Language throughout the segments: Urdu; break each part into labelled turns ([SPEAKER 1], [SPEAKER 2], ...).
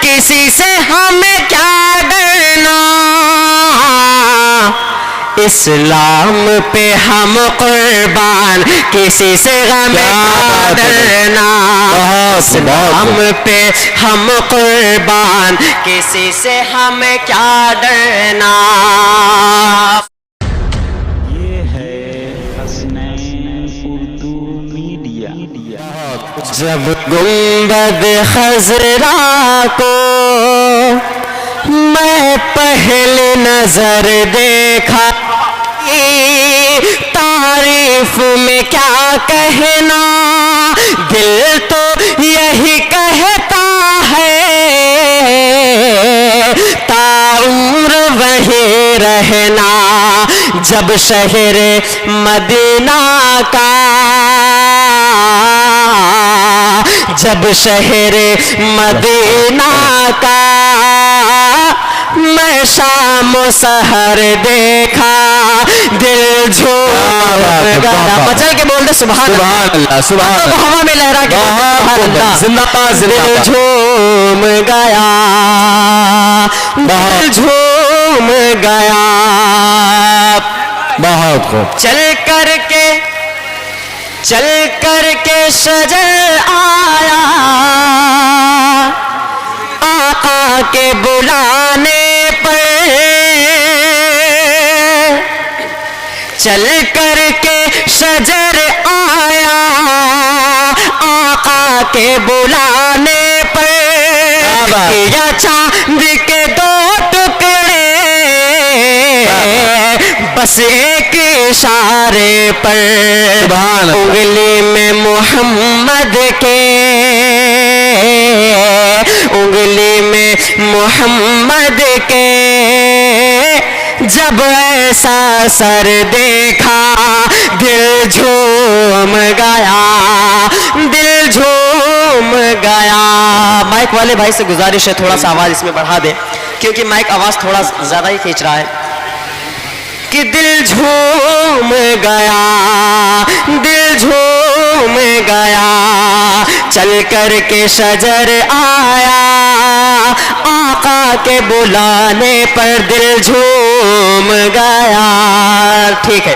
[SPEAKER 1] کسی سے ہمیں کیا ڈرنا، اسلام پہ ہم قربان کسی سے غم کیا ڈرنا، اسلام پہ ہم قربان کسی سے ہمیں کیا ڈرنا۔
[SPEAKER 2] یہ ہے حسنین اردو میڈیا۔
[SPEAKER 1] جب گنبد خضرا کو میں پہلی نظر دیکھا، تعریف میں کیا کہنا، دل تو یہی کہتا ہے تا عمر وہیں رہنا۔ جب شہر مدینہ کا، جب شہر مدینہ کا میں شام و سحر دیکھا، دل جھوم گیا۔ مچل کے بول دے سبحان اللہ، سبحان اللہ، ہوا میں لہرا کے سبحان اللہ، زندہ باد، دل جھوم گیا، دل جھوم گیا۔
[SPEAKER 3] بہت خوب۔
[SPEAKER 1] چل کر کے شجر آیا، آقا کے بلانے پر، چل کر کے شجر آیا آقا کے بلانے پر، کیا چاند کے دو ٹکڑے بس ایک اشارے پر، انگلی میں محمد کے، انگلی میں محمد کے، جب ایسا سر دیکھا دل جھوم گیا، دل جھوم گیا۔ مائک والے بھائی سے گزارش ہے تھوڑا سا آواز اس میں بڑھا دیں، کیونکہ مائک آواز تھوڑا زیادہ ہی کھینچ رہا ہے۔ کہ دل جھوم گیا، دل جھوم گیا، چل کر کے شجر آیا آقا کے بلانے پر، دل جھوم گیا۔ ٹھیک ہے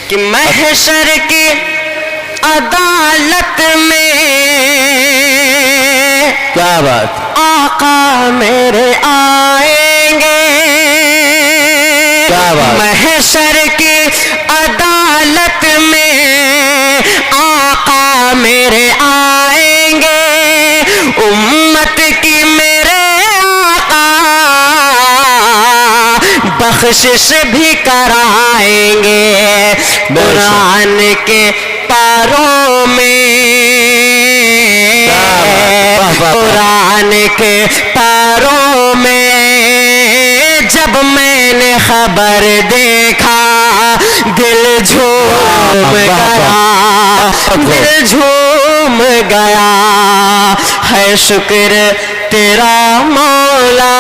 [SPEAKER 1] کہ محشر کی عدالت میں
[SPEAKER 3] کیا بات،
[SPEAKER 1] آقا میرے آئیں گے، محشر کی عدالت میں آقا میرے آئیں گے، امت کی میرے آقا بخشش بھی کرائیں گے، قرآن کے پاروں میں، قرآن کے پاروں میں جب میں نے خبر دیکھا دل جھوم گیا، دل جھوم گیا۔ ہے شکر تیرا مولا،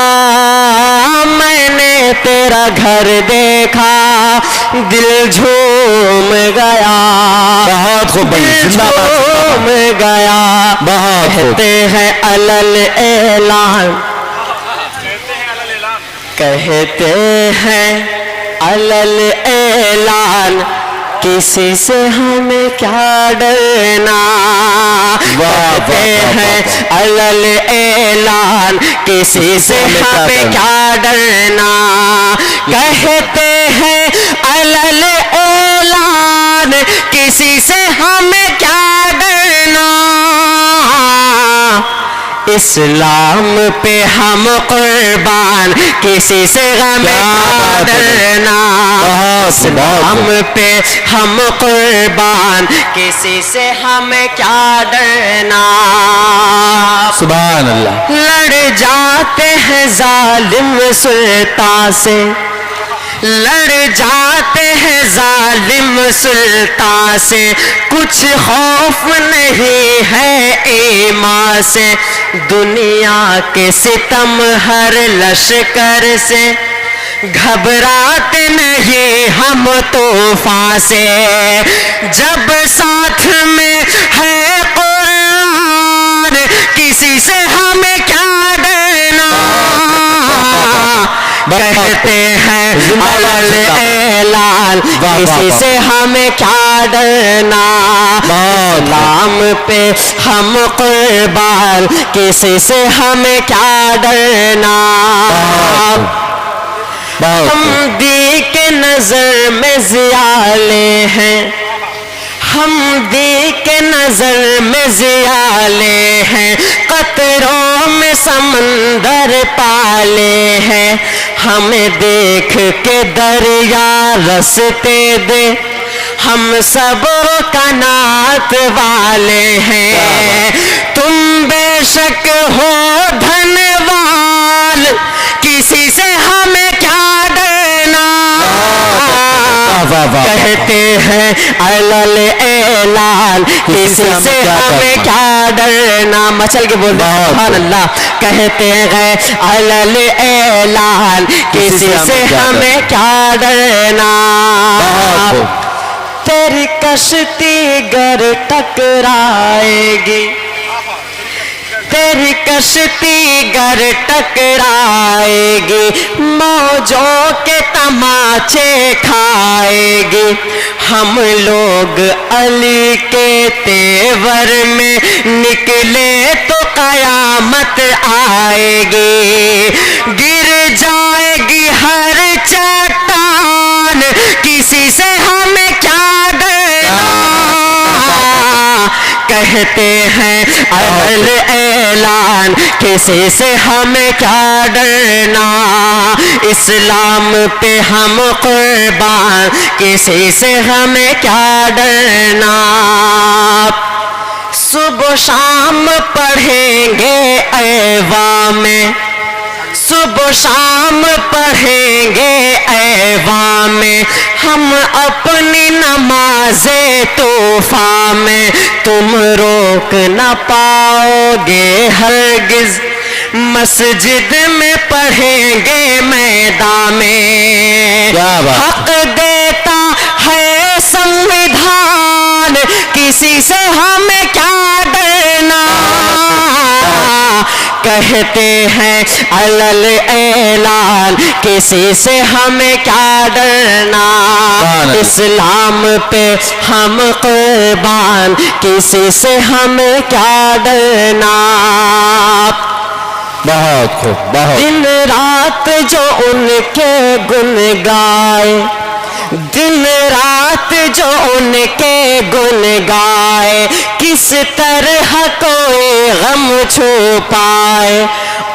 [SPEAKER 1] میں نے تیرا گھر دیکھا دل جھوم گیا،
[SPEAKER 3] بہت خوب،
[SPEAKER 1] دل جھوم گیا۔ کہتے ہیں علل اعلان، کہتے ہیں علل اعلان، کسی سے ہمیں کیا ڈرنا، کہتے ہیں علل اعلان، کسی سے ہمیں کیا ڈرنا، کہتے ہیں علل اعلان، کسی سے ہمیں کیا ڈرنا، اسلام پہ ہم قربان کسی سے غم کیا ڈرنا، اسلام پہ ہم قربان کسی سے ہمیں کیا ڈرنا۔
[SPEAKER 3] سبحان اللہ۔
[SPEAKER 1] لڑ جاتے ہیں ظالم سلطان سے، لڑ جاتے ہیں ظالم سلطان سے، کچھ خوف نہیں ہے ایمان سے، دنیا کے ستم ہر لشکر سے، گھبراتے نہیں ہم طوفان سے، جب ساتھ میں ہے قرآن کسی سے ہمیں کہتے ہیں علل اعلان کسی سے ہمیں کیا ڈرنا اسلام پہ ہم قربان کسی سے ہمیں کیا ڈرنا ہم دی کے نظر میں زیالے ہیں ہم دی کے نظر میں زیالے ہیں قطروں میں سمندر پالے ہیں ہمیں دیکھ کے دریا رستے دے ہم سب قناعت والے ہیں تم بے شک ہو دھنوان کسی سے ہمیں کیا ڈرنا کہتے ہیں علل اعلان کسی سے ہمیں کیا ڈرنا مچل کے بول سبحان اللہ کہتے ہیں علل اعلان کسی سے ہمیں کیا ڈرنا تیری کشتی گر ٹکرائے گی تیری کشتی گر ٹکرائے گی موجوں کے تماچے کھائے گی ہم لوگ علی کے تیور میں نکلے تو قیامت آئے گی گر جائے گی ہر چٹان کسی سے ہمیں کیا ڈرنا کہتے ہیں علل اعلان کسی سے ہمیں کیا ڈرنا اسلام پہ ہم قربان کسی سے ہمیں کیا ڈرنا صبح شام پڑھیں گے ایوان میں صبح شام پڑھیں گے ایوان میں ہم اپنی نماز طوفان میں تم روک نہ پاؤ گے ہرگز مسجد میں پڑھیں گے میدان میں حق دیتا ہے سنویدھان کسی سے ہمیں کیا ڈرنا کہتے ہیں علل اعلان کسی سے ہمیں کیا ڈرنا اسلام پہ ہم قربان کسی سے ہمیں کیا ڈرنا
[SPEAKER 3] بہت خوب بہت
[SPEAKER 1] دن رات جو ان کے گن گائے دن رات جو ان کے گن گائے کس طرح کوئی غم چھپائے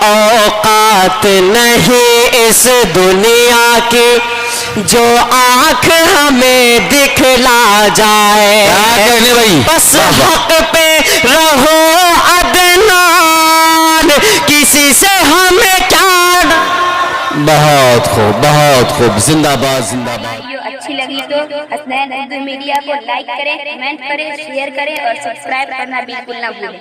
[SPEAKER 1] اوقات نہیں اس دنیا کی جو آنکھ ہمیں دکھلا جائے بس حق پہ رہو عدنان کسی سے ہمیں کیا
[SPEAKER 3] بہت خوب زندہ باد زندہ باد
[SPEAKER 4] ویڈیو اچھی لگی تو حسنین اردو میڈیا کو لائک کریں کمنٹ کریں شیئر کریں اور سبسکرائب کرنا بالکل نہ بھولیں